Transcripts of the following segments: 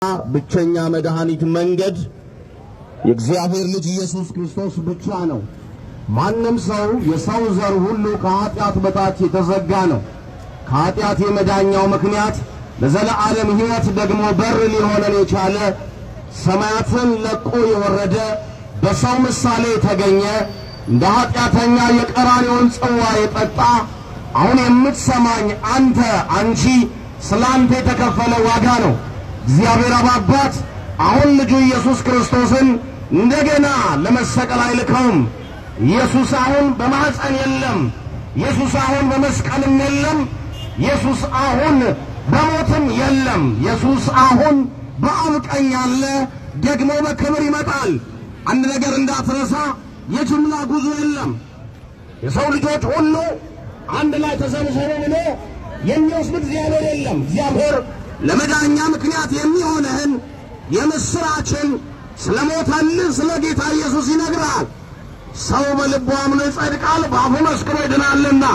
ብቸኛ መድኃኒት መንገድ የእግዚአብሔር ልጅ ኢየሱስ ክርስቶስ ብቻ ነው። ማንም ሰው የሰው ዘር ሁሉ ከኃጢአት በታች የተዘጋ ነው። ከኃጢአት የመዳኛው ምክንያት ለዘላለም ሕይወት ደግሞ በር ሊሆነን የቻለ ሰማያትን ለቆ የወረደ በሰው ምሳሌ የተገኘ እንደ ኃጢአተኛ የቀራንዮውን ጽዋ የጠጣ አሁን የምትሰማኝ አንተ አንቺ ስላንተ የተከፈለ ዋጋ ነው። እግዚአብሔር አባት አሁን ልጁ ኢየሱስ ክርስቶስን እንደገና ለመሰቀል አይልከውም። ኢየሱስ አሁን በማኅፀን የለም። ኢየሱስ አሁን በመስቀልም የለም። ኢየሱስ አሁን በሞትም የለም። ኢየሱስ አሁን በአብ ቀኝ አለ፣ ደግሞ በክብር ይመጣል። አንድ ነገር እንዳትረሳ፣ የጅምላ ጉዞ የለም። የሰው ልጆች ሁሉ አንድ ላይ ተሰብስበው ብሎ የሚወስድ እግዚአብሔር የለም። እግዚአብሔር ለመዳኛ ምክንያት የሚሆነህን የምስራችን ስለ ሞተልህ ስለ ጌታ ኢየሱስ ይነግራል። ሰው በልቡ አምኖ ይጸድቃል፣ በአፉ መስክሮ ይድናልና።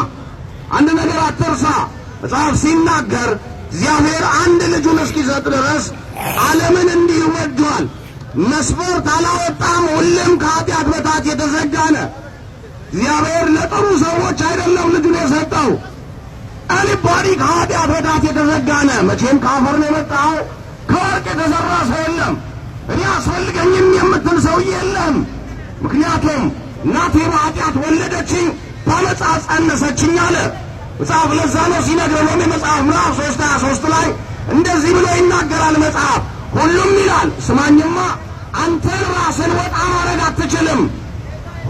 አንድ ነገር አትርሳ። መጽሐፍ ሲናገር እግዚአብሔር አንድ ልጁን እስኪሰጥ ድረስ ዓለምን እንዲህ ወዷል። መስፈርት አላወጣም። ሁሉም ከኃጢአት በታች የተዘጋ ነው። እግዚአብሔር ለጥሩ ሰዎች አይደለም ልጁን የሰጠው። አንባዲ ከኃጢአት በታች የተዘጋ ነው። መቼም ከአፈር ነው የመጣው። ከወርቅ የተሰራ ሰው የለም። እኔ አስፈልገኝም የምትል ሰውዬ የለም። ምክንያቱም እናቴ በኃጢአት ወለደችኝ፣ በዓመፃ ጸነሰችኝ አለ መጽሐፍ። ለዛ ነው ሲነግረን ሮሜ መጽሐፍ ምዕራፍ 3:23 ላይ እንደዚህ ብሎ ይናገራል መጽሐፍ። ሁሉም ይላል፣ ስማኝማ፣ አንተን ራስን ወጣ ማድረግ አትችልም።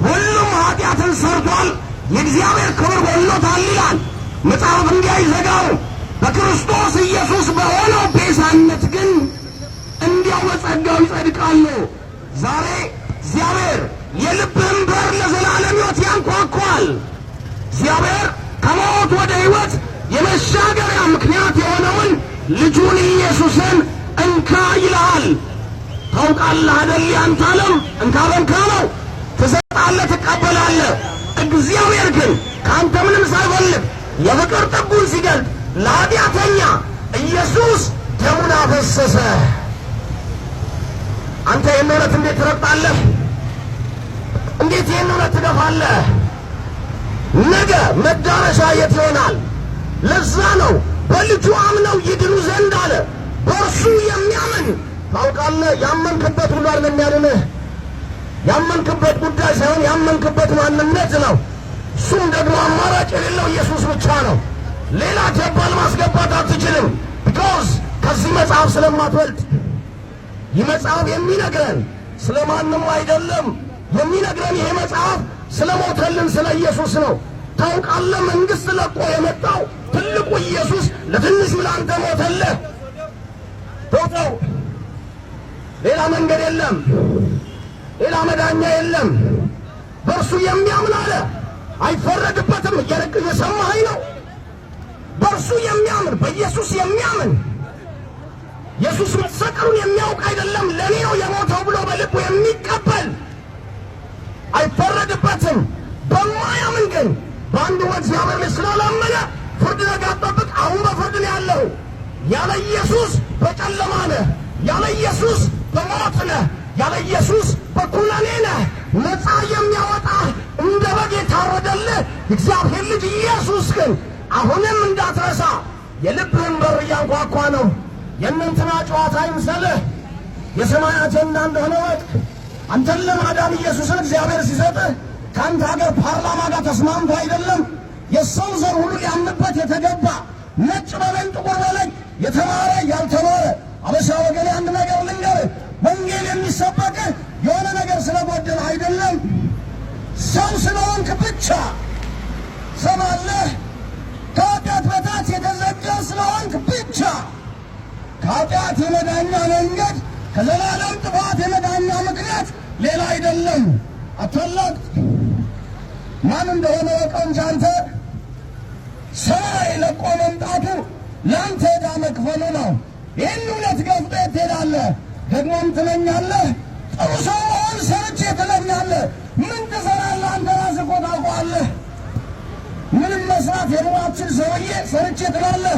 ሁሉም ኃጢአትን ሰርቷል፣ የእግዚአብሔር ክብር ጎድሎታል ይላል መጽሐፍ። እንዲያይዘጋው በክርስቶስ ኢየሱስ በሆነው ቤዛነት ግን እንዲያው በጸጋው ይጸድቃሉ። ዛሬ እግዚአብሔር የልብህን በር ለዘላለም ሕይወት ያንኳኳል። እግዚአብሔር ከሞት ወደ ሕይወት የመሻገሪያ ምክንያት የሆነውን ልጁን ኢየሱስን እንካ ይልሃል። ታውቃለህ አደል? ያንተ ዓለም እንካ በንካ ነው። ትሰጣለህ፣ ትቀበላለህ። እግዚአብሔር ግን ከአንተ ምንም ሳይፈልግ የፍቅር ጥጉን ሲገልጥ ለኃጢአተኛ ኢየሱስ ደሙን አፈሰሰ። አንተ ይህን እውነት እንዴት ትረግጣለህ? እንዴት ይህን እውነት ትገፋለህ? ነገ መዳረሻ የት ይሆናል? ለዛ ነው በልጁ አምነው ይድኑ ዘንድ አለ። በእርሱ የሚያምን ታውቃለህ፣ ያመንክበት ሁሉ አይደለም ያድንህ። ያመንክበት ጉዳይ ሳይሆን ያመንክበት ማንነት ነው። እሱም ደግሞ አማራጭ የሌለው ኢየሱስ ብቻ ነው። ሌላ ጀባል ማስገባት አትችልም። ቢኮዝ ከዚህ መጽሐፍ ስለማትበልጥ። ይህ መጽሐፍ የሚነግረን ስለ ማንም አይደለም። የሚነግረን ይሄ መጽሐፍ ስለ ሞተልን ስለ ኢየሱስ ነው። ታውቃለህ፣ መንግሥት ለቆ የመጣው ትልቁ ኢየሱስ ለትንሽ ብላንተ ሞተልህ። ቶተው ሌላ መንገድ የለም፣ ሌላ መዳኛ የለም። በእርሱ የሚያምን አለ አይፈረድበትም። እየሰማኸኝ ነው? በእርሱ የሚያምን በኢየሱስ የሚያምን ኢየሱስ መሰቀሉን የሚያውቅ አይደለም ለእኔ ነው የሞተው ብሎ በልቡ የሚቀበል አይፈረድበትም። በማያምን ግን በአንድ ወቅት እግዚአብሔር ልጅ ስላላመነ ፍርድ ነገ አትጠብቅ። አሁን በፍርድ ነው ያለው። ያለ ኢየሱስ በጨለማ ነህ። ያለ ኢየሱስ በሞት ነህ። ያለ ኢየሱስ በኩነኔ ነህ። ነፃ የሚያወጣ እንደ በግ የታረደልህ እግዚአብሔር ልጅ ኢየሱስ ግን አሁንም እንዳትረሳ የልብህን በር እያንኳኳ ነው። የእነንትና ጨዋታ ይምሰልህ፣ የሰማይ አጀንዳ እንደሆነ ወቅ። አንተን ለማዳን ኢየሱስን እግዚአብሔር ሲሰጥህ ከአንተ ሀገር ፓርላማ ጋር ተስማምቶ አይደለም። የሰው ዘር ሁሉ ሊያምንበት የተገባ ነጭ በለኝ ጥቁር በለኝ፣ የተማረ ያልተማረ አበሻ ወገኔ፣ አንድ ነገር ልንገርህ፣ ወንጌል የሚሰበክህ የሆነ ነገር ስለጎደለ አይደለም። ሰው ስለሆንክ ብቻ ሰማለህ። ከኃጢአት በታች የተዘጋ ስለሆንክ ብቻ ከኃጢአት የመዳኛ መንገድ፣ ከዘላለም ጥፋት የመዳኛ ምክንያት ሌላ አይደለም። አታላቅ። ማን እንደሆነ ወቀው እንጂ አንተ ሰማይ ለቆ መምጣቱ ለአንተ ዕዳ መክፈሉ ነው። ይህን እውነት ገፍተህ ትሄዳለህ። ደግሞም ትለኛለህ፣ ጥሩ ሰው መሆን ሰርቼ ትለኛለህ። ምን ትሰራለህ? አንተ ራስህ እኮ ታውቀዋለህ። ምንም መስራት የማትችል ሰውዬ ሰርቼ ትላለህ።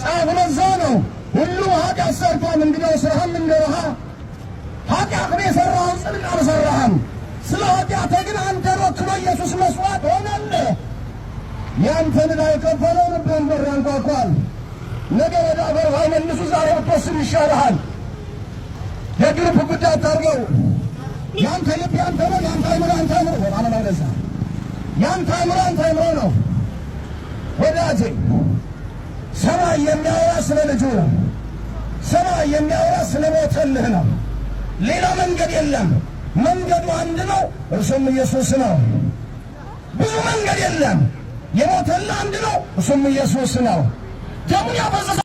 ጻፍ። ለዛ ነው ሁሉ ኃጢአት ሰርቷል። እንግዲያው ስራህም እንደ ውሃ ኃጢአትን የሠራውን ጽድቅ አልሠራህም። ስለ ኃጢአትህ ግን አንተን ወክሎ ኢየሱስ መሥዋዕት ሆነልህ። ያንተን ዕዳ የከፈለው ልብህን በር ያንኳኳል። ነገ ወደ አገር ባይመልሱ ዛሬ ብትወስን ይሻልሃል። የግልብ ጉዳይ አታርገው። ያንተ ልብ ያንተ ነው። ያንተ አይምሮ ያንተ አይምሮ በማለት አይደዛ ያንተ አይምሮ ያንተ አይምሮ ነው። ወዳጄ ሰማይ የሚያወራ ስለ ልጁ ነው። ሰማይ የሚያወራ ስለ ሞተልህ ነው። ሌላ መንገድ የለም። መንገዱ አንድ ነው፣ እርሱም ኢየሱስ ነው። ብዙ መንገድ የለም። የሞተልህ አንድ ነው፣ እርሱም ኢየሱስ ነው። ደሙን ያፈሰሰ